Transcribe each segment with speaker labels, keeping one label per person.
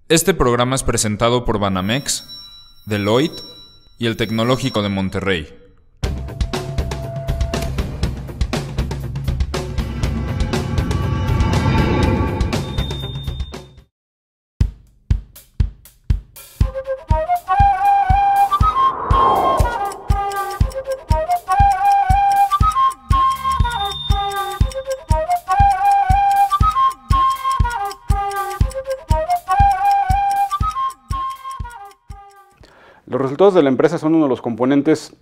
Speaker 1: Este programa es presentado por Banamex, Deloitte y el Tecnológico de Monterrey.
Speaker 2: Los resultados de la empresa son uno de los componentes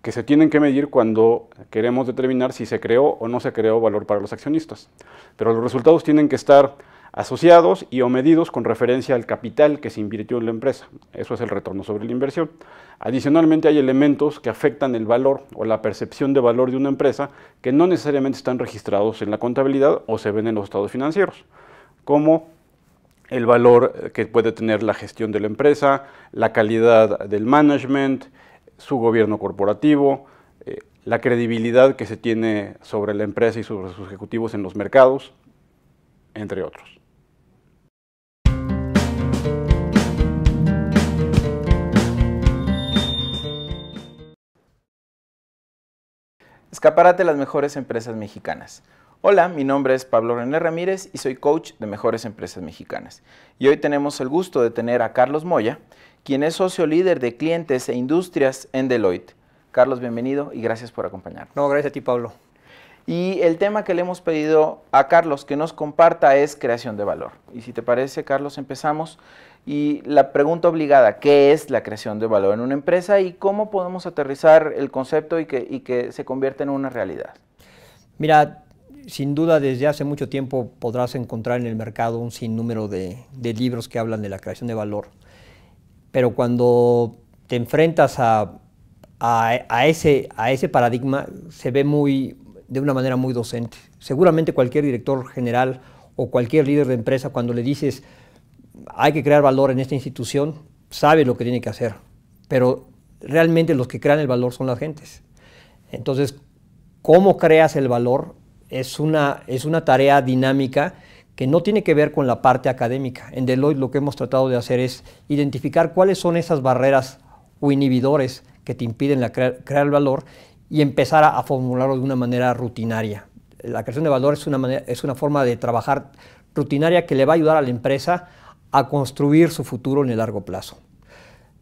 Speaker 2: que se tienen que medir cuando queremos determinar si se creó o no se creó valor para los accionistas. Pero los resultados tienen que estar asociados y o medidos con referencia al capital que se invirtió en la empresa. Eso es el retorno sobre la inversión. Adicionalmente hay elementos que afectan el valor o la percepción de valor de una empresa que no necesariamente están registrados en la contabilidad o se ven en los estados financieros, como el valor que puede tener la gestión de la empresa, la calidad del management, su gobierno corporativo, la credibilidad que se tiene sobre la empresa y sobre sus ejecutivos en los mercados, entre otros.
Speaker 3: Escaparate de las mejores empresas mexicanas. Hola, mi nombre es Pablo René Ramírez y soy coach de Mejores Empresas Mexicanas. Y hoy tenemos el gusto de tener a Carlos Moya, quien es socio líder de clientes e industrias en Deloitte. Carlos, bienvenido y gracias por acompañarnos.
Speaker 4: No, gracias a ti, Pablo.
Speaker 3: Y el tema que le hemos pedido a Carlos que nos comparta es creación de valor. Y si te parece, Carlos, empezamos. Y la pregunta obligada, ¿qué es la creación de valor en una empresa y cómo podemos aterrizar el concepto y que se convierta en una realidad?
Speaker 4: Mira, sin duda desde hace mucho tiempo podrás encontrar en el mercado un sinnúmero de libros que hablan de la creación de valor. Pero cuando te enfrentas a ese paradigma, se ve de una manera muy docente. Seguramente cualquier director general o cualquier líder de empresa, cuando le dices hay que crear valor en esta institución, sabe lo que tiene que hacer. Pero realmente los que crean el valor son las gentes. Entonces, ¿cómo creas el valor? Es una tarea dinámica que no tiene que ver con la parte académica. En Deloitte lo que hemos tratado de hacer es identificar cuáles son esas barreras o inhibidores que te impiden crear el valor y empezar a formularlo de una manera rutinaria. La creación de valor es una forma de trabajar rutinaria que le va a ayudar a la empresa a construir su futuro en el largo plazo.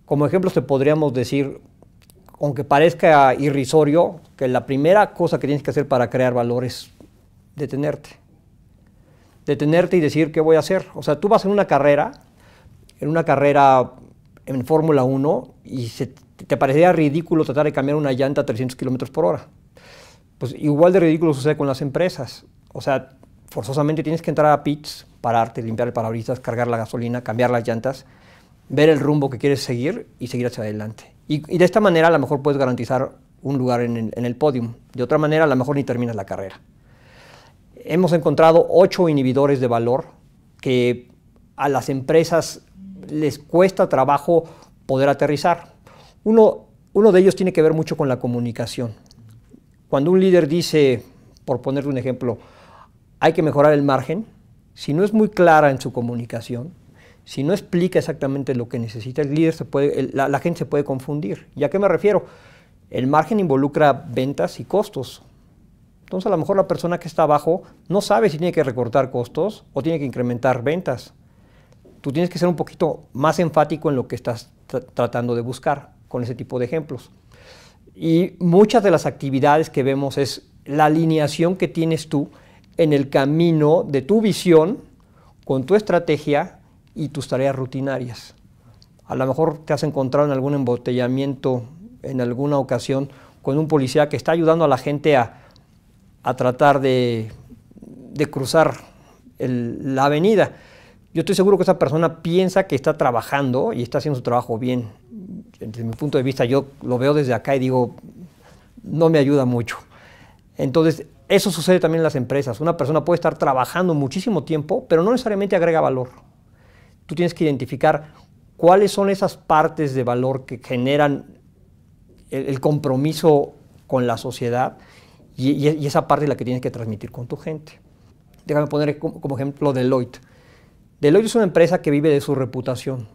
Speaker 4: Como ejemplos te podríamos decir, aunque parezca irrisorio, que la primera cosa que tienes que hacer para crear valor es detenerte. Detenerte y decir qué voy a hacer. O sea, tú vas en una carrera en Fórmula 1 y te parecería ridículo tratar de cambiar una llanta a 300 kilómetros por hora. Pues igual de ridículo sucede con las empresas. O sea, forzosamente tienes que entrar a pits, pararte, limpiar el parabrisas, cargar la gasolina, cambiar las llantas, ver el rumbo que quieres seguir y seguir hacia adelante. Y de esta manera a lo mejor puedes garantizar un lugar en el podium. De otra manera a lo mejor ni terminas la carrera. Hemos encontrado 8 inhibidores de valor que a las empresas les cuesta trabajo poder aterrizar. Uno de ellos tiene que ver mucho con la comunicación. Cuando un líder dice, por ponerle un ejemplo, hay que mejorar el margen, si no es muy clara en su comunicación, si no explica exactamente lo que necesita, el líder la gente se puede confundir. ¿Y a qué me refiero? El margen involucra ventas y costos. Entonces a lo mejor la persona que está abajo no sabe si tiene que recortar costos o tiene que incrementar ventas. Tú tienes que ser un poquito más enfático en lo que estás tratando de buscar con ese tipo de ejemplos. Y muchas de las actividades que vemos es la alineación que tienes tú en el camino de tu visión con tu estrategia y tus tareas rutinarias. A lo mejor te has encontrado en algún embotellamiento en alguna ocasión con un policía que está ayudando a la gente a tratar de cruzar la avenida. Yo estoy seguro que esa persona piensa que está trabajando y está haciendo su trabajo bien. Desde mi punto de vista, yo lo veo desde acá y digo, no me ayuda mucho. Entonces, eso sucede también en las empresas. Una persona puede estar trabajando muchísimo tiempo, pero no necesariamente agrega valor. Tú tienes que identificar cuáles son esas partes de valor que generan el compromiso con la sociedad y esa parte es la que tienes que transmitir con tu gente. Déjame poner como ejemplo Deloitte. Deloitte es una empresa que vive de su reputación.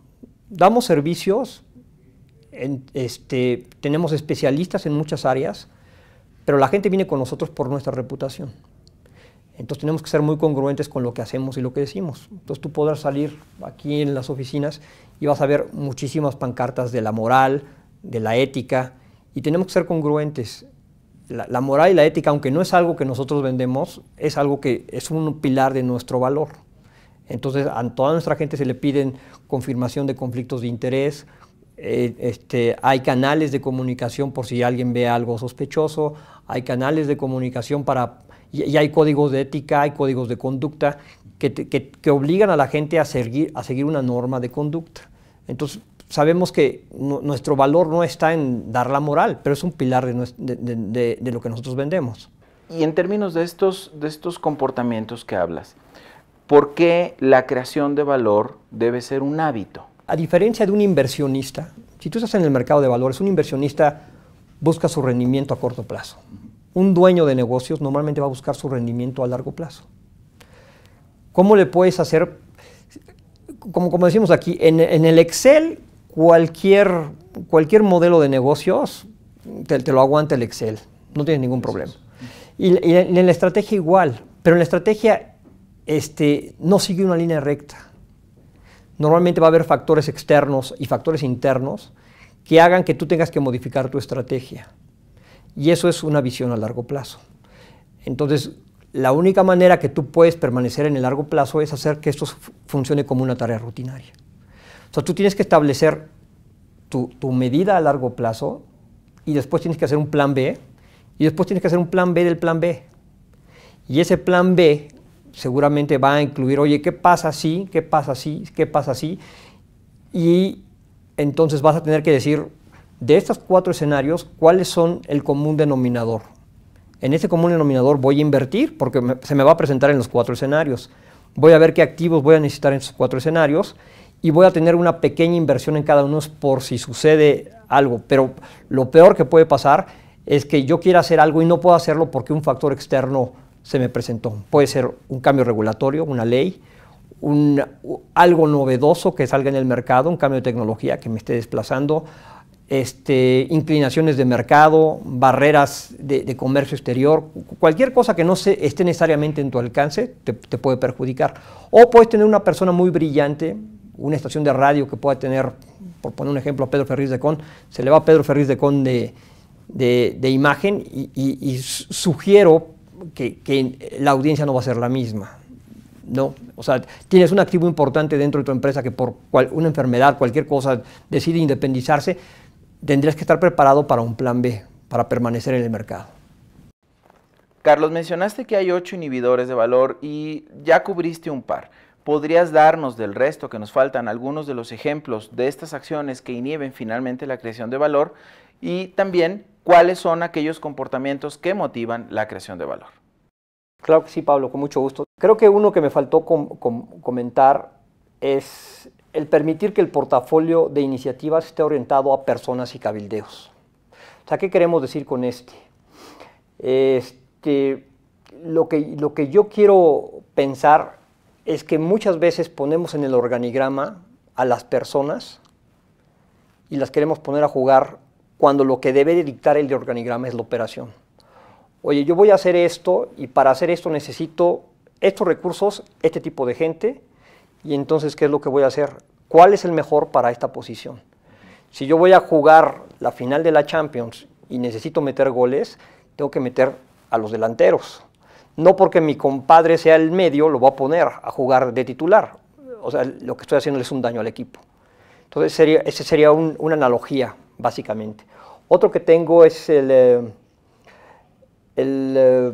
Speaker 4: Damos servicios, tenemos especialistas en muchas áreas, pero la gente viene con nosotros por nuestra reputación. Entonces tenemos que ser muy congruentes con lo que hacemos y lo que decimos. Entonces tú podrás salir aquí en las oficinas y vas a ver muchísimas pancartas de la moral, de la ética, y tenemos que ser congruentes. La moral y la ética, aunque no es algo que nosotros vendemos, es algo que es un pilar de nuestro valor. Entonces a toda nuestra gente se le piden confirmación de conflictos de interés, hay canales de comunicación por si alguien ve algo sospechoso, hay canales de comunicación y hay códigos de ética, hay códigos de conducta que obligan a la gente a seguir una norma de conducta. Entonces sabemos que nuestro valor no está en dar la moral, pero es un pilar de lo que nosotros vendemos.
Speaker 3: Y en términos de estos comportamientos que hablas, ¿por qué la creación de valor debe ser un hábito?
Speaker 4: A diferencia de un inversionista, si tú estás en el mercado de valores, un inversionista busca su rendimiento a corto plazo. Un dueño de negocios normalmente va a buscar su rendimiento a largo plazo. ¿Cómo le puedes hacer? Como decimos aquí, en el Excel, cualquier modelo de negocios te lo aguanta el Excel, no tienes ningún problema. Y en la estrategia igual, pero en la estrategia no sigue una línea recta. Normalmente va a haber factores externos y factores internos que hagan que tú tengas que modificar tu estrategia. Y eso es una visión a largo plazo. Entonces, la única manera que tú puedes permanecer en el largo plazo es hacer que esto funcione como una tarea rutinaria. O sea, tú tienes que establecer tu medida a largo plazo y después tienes que hacer un plan B y después tienes que hacer un plan B del plan B. Y ese plan B seguramente va a incluir, oye, ¿qué pasa si? ¿Qué pasa si? ¿Qué pasa si? Y entonces vas a tener que decir, de estos 4 escenarios, ¿cuáles son el común denominador? En ese común denominador voy a invertir porque se me va a presentar en los 4 escenarios. Voy a ver qué activos voy a necesitar en esos 4 escenarios y voy a tener una pequeña inversión en cada uno por si sucede algo. Pero lo peor que puede pasar es que yo quiera hacer algo y no puedo hacerlo porque un factor externo se me presentó. Puede ser un cambio regulatorio, una ley, algo novedoso que salga en el mercado, un cambio de tecnología que me esté desplazando, inclinaciones de mercado, barreras de comercio exterior, cualquier cosa que no esté necesariamente en tu alcance te puede perjudicar. O puedes tener una persona muy brillante, una estación de radio que pueda tener, por poner un ejemplo, a Pedro Ferriz de Con, se le va a Pedro Ferriz de Con de imagen y sugiero que la audiencia no va a ser la misma. No, o sea, tienes un activo importante dentro de tu empresa que por una enfermedad, cualquier cosa, decide independizarse, tendrías que estar preparado para un plan B, para permanecer en el mercado.
Speaker 3: Carlos, mencionaste que hay 8 inhibidores de valor y ya cubriste un par. ¿Podrías darnos del resto que nos faltan algunos de los ejemplos de estas acciones que inhiben finalmente la creación de valor? Y también, ¿cuáles son aquellos comportamientos que motivan la creación de valor?
Speaker 4: Claro que sí, Pablo, con mucho gusto. Creo que uno que me faltó comentar es el permitir que el portafolio de iniciativas esté orientado a personas y cabildeos. O sea, ¿qué queremos decir con Lo que yo quiero pensar es que muchas veces ponemos en el organigrama a las personas y las queremos poner a jugar cuando lo que debe dictar el organigrama es la operación. Oye, yo voy a hacer esto y para hacer esto necesito estos recursos, este tipo de gente, y entonces, ¿qué es lo que voy a hacer? ¿Cuál es el mejor para esta posición? Si yo voy a jugar la final de la Champions y necesito meter goles, tengo que meter a los delanteros. No porque mi compadre sea el medio, lo voy a poner a jugar de titular. O sea, lo que estoy haciendo es un daño al equipo. Entonces, esa sería una analogía, básicamente. Otro que tengo es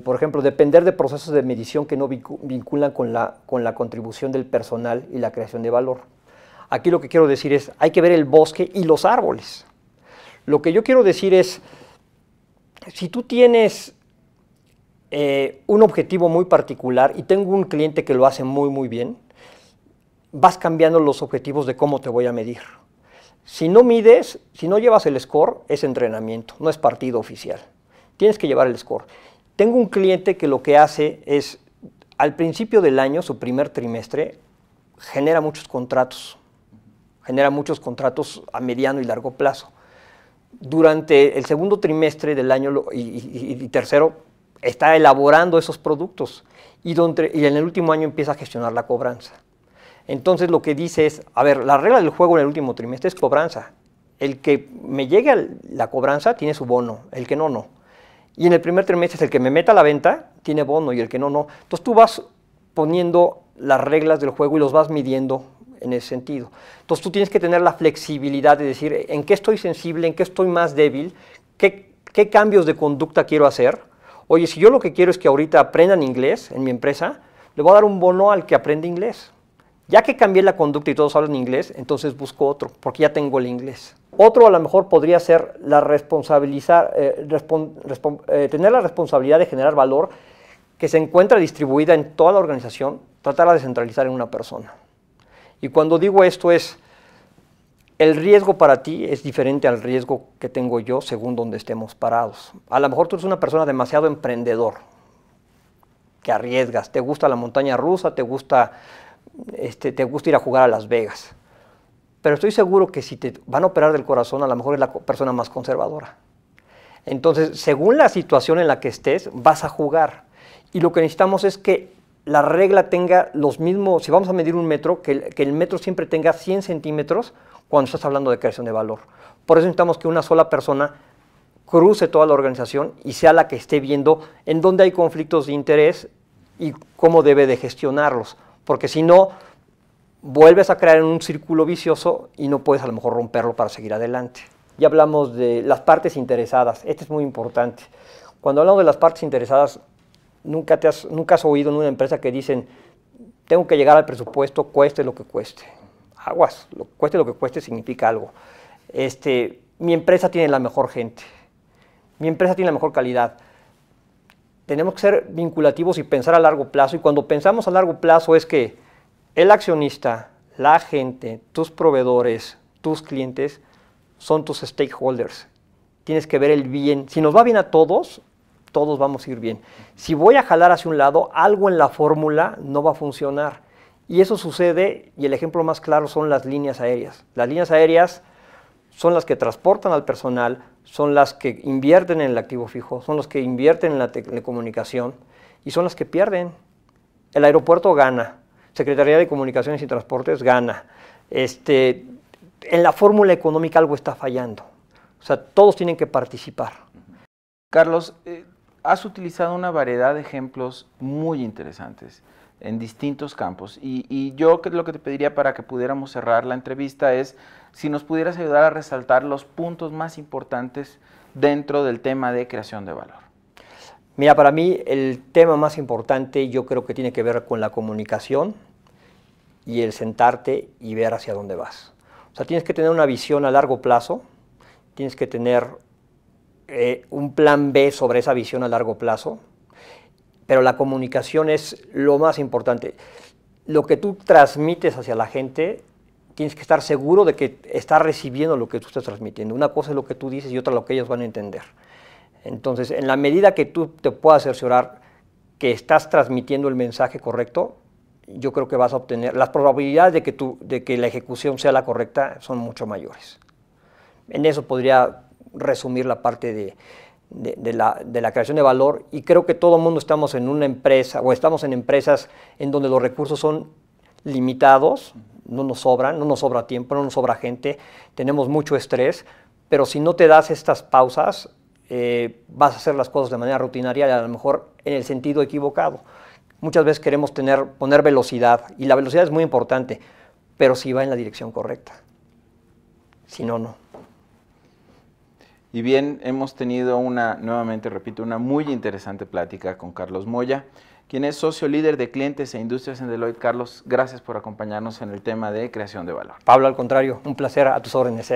Speaker 4: por ejemplo, depender de procesos de medición que no vinculan con la contribución del personal y la creación de valor. Aquí lo que quiero decir es, hay que ver el bosque y los árboles. Lo que yo quiero decir es, si tú tienes un objetivo muy particular y tengo un cliente que lo hace muy, muy bien, vas cambiando los objetivos de cómo te voy a medir. Si no mides, si no llevas el score, es entrenamiento, no es partido oficial. Tienes que llevar el score. Tengo un cliente que lo que hace es, al principio del año, su primer trimestre, genera muchos contratos a mediano y largo plazo. Durante el segundo trimestre del año y tercero está elaborando esos productos y en el último año empieza a gestionar la cobranza. Entonces lo que dice es, a ver, la regla del juego en el último trimestre es cobranza. El que me llegue a la cobranza tiene su bono, el que no, no. Y en el primer trimestre el que me meta a la venta tiene bono y el que no, no. Entonces tú vas poniendo las reglas del juego y los vas midiendo en ese sentido. Entonces tú tienes que tener la flexibilidad de decir en qué estoy sensible, en qué estoy más débil, qué cambios de conducta quiero hacer. Oye, si yo lo que quiero es que ahorita aprendan inglés en mi empresa, le voy a dar un bono al que aprende inglés. Ya que cambié la conducta y todos hablan inglés, entonces busco otro, porque ya tengo el inglés. Otro a lo mejor podría ser tener la responsabilidad de generar valor que se encuentra distribuida en toda la organización, tratarla de centralizar en una persona. Y cuando digo esto es, el riesgo para ti es diferente al riesgo que tengo yo según donde estemos parados. A lo mejor tú eres una persona demasiado emprendedor, que arriesgas, te gusta la montaña rusa, te gusta ir a jugar a Las Vegas. Pero estoy seguro que si te van a operar del corazón, a lo mejor es la persona más conservadora. Entonces, según la situación en la que estés, vas a jugar. Y lo que necesitamos es que la regla tenga los mismos, si vamos a medir un metro, que el metro siempre tenga 100 centímetros cuando estás hablando de creación de valor. Por eso necesitamos que una sola persona cruce toda la organización y sea la que esté viendo en dónde hay conflictos de interés y cómo debe de gestionarlos. Porque si no, vuelves a crear en un círculo vicioso y no puedes a lo mejor romperlo para seguir adelante. Ya hablamos de las partes interesadas, este es muy importante. Cuando hablamos de las partes interesadas, nunca has oído en una empresa que dicen, tengo que llegar al presupuesto, cueste lo que cueste. Aguas, cueste lo que cueste significa algo. Mi empresa tiene la mejor gente, mi empresa tiene la mejor calidad. Tenemos que ser vinculativos y pensar a largo plazo, y cuando pensamos a largo plazo es que el accionista, la gente, tus proveedores, tus clientes, son tus stakeholders. Tienes que ver el bien. Si nos va bien a todos, todos vamos a ir bien. Si voy a jalar hacia un lado, algo en la fórmula no va a funcionar. Y eso sucede, y el ejemplo más claro son las líneas aéreas. Las líneas aéreas son las que transportan al personal, son las que invierten en el activo fijo, son los que invierten en la telecomunicación y son las que pierden. El aeropuerto gana, Secretaría de Comunicaciones y Transportes gana. En la fórmula económica algo está fallando. O sea, todos tienen que participar.
Speaker 3: Carlos, has utilizado una variedad de ejemplos muy interesantes en distintos campos y yo lo que te pediría para que pudiéramos cerrar la entrevista es si nos pudieras ayudar a resaltar los puntos más importantes dentro del tema de creación de valor.
Speaker 4: Mira, para mí el tema más importante yo creo que tiene que ver con la comunicación y el sentarte y ver hacia dónde vas. O sea, tienes que tener una visión a largo plazo, tienes que tener un plan B sobre esa visión a largo plazo, pero la comunicación es lo más importante. Lo que tú transmites hacia la gente, tienes que estar seguro de que está recibiendo lo que tú estás transmitiendo. Una cosa es lo que tú dices y otra lo que ellos van a entender. Entonces, en la medida que tú te puedas cerciorar que estás transmitiendo el mensaje correcto, yo creo que vas a obtener, las probabilidades de que la ejecución sea la correcta son mucho mayores. En eso podría resumir la parte de la creación de valor, y creo que todo el mundo estamos en una empresa o estamos en empresas en donde los recursos son limitados, no nos sobra tiempo, no nos sobra gente, tenemos mucho estrés, pero si no te das estas pausas, vas a hacer las cosas de manera rutinaria y a lo mejor en el sentido equivocado. Muchas veces queremos poner velocidad, y la velocidad es muy importante, pero si va en la dirección correcta. Si no, no.
Speaker 3: Y bien, hemos tenido nuevamente repito, una muy interesante plática con Carlos Moya, quien es socio líder de clientes e industrias en Deloitte. Carlos, gracias por acompañarnos en el tema de creación de valor.
Speaker 4: Pablo, al contrario, un placer, a tus órdenes.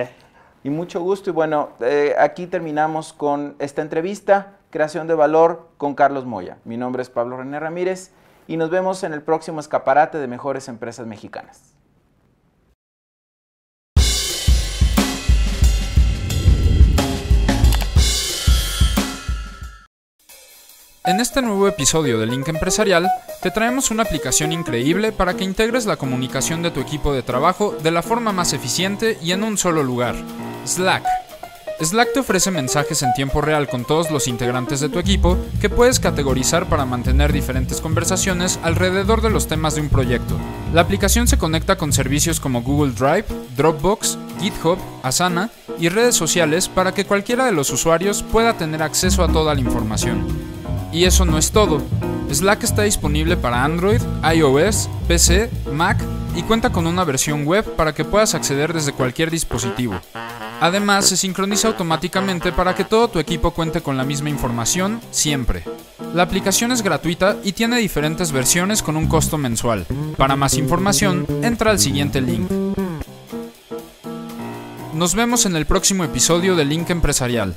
Speaker 3: Y mucho gusto, y bueno, aquí terminamos con esta entrevista, Creación de Valor con Carlos Moya. Mi nombre es Pablo René Ramírez y nos vemos en el próximo escaparate de Mejores Empresas Mexicanas.
Speaker 1: En este nuevo episodio de Link Empresarial, te traemos una aplicación increíble para que integres la comunicación de tu equipo de trabajo de la forma más eficiente y en un solo lugar: Slack. Slack te ofrece mensajes en tiempo real con todos los integrantes de tu equipo que puedes categorizar para mantener diferentes conversaciones alrededor de los temas de un proyecto. La aplicación se conecta con servicios como Google Drive, Dropbox, GitHub, Asana y redes sociales para que cualquiera de los usuarios pueda tener acceso a toda la información. Y eso no es todo. Slack está disponible para Android, iOS, PC, Mac y cuenta con una versión web para que puedas acceder desde cualquier dispositivo. Además, se sincroniza automáticamente para que todo tu equipo cuente con la misma información siempre. La aplicación es gratuita y tiene diferentes versiones con un costo mensual. Para más información, entra al siguiente link. Nos vemos en el próximo episodio de Link Empresarial.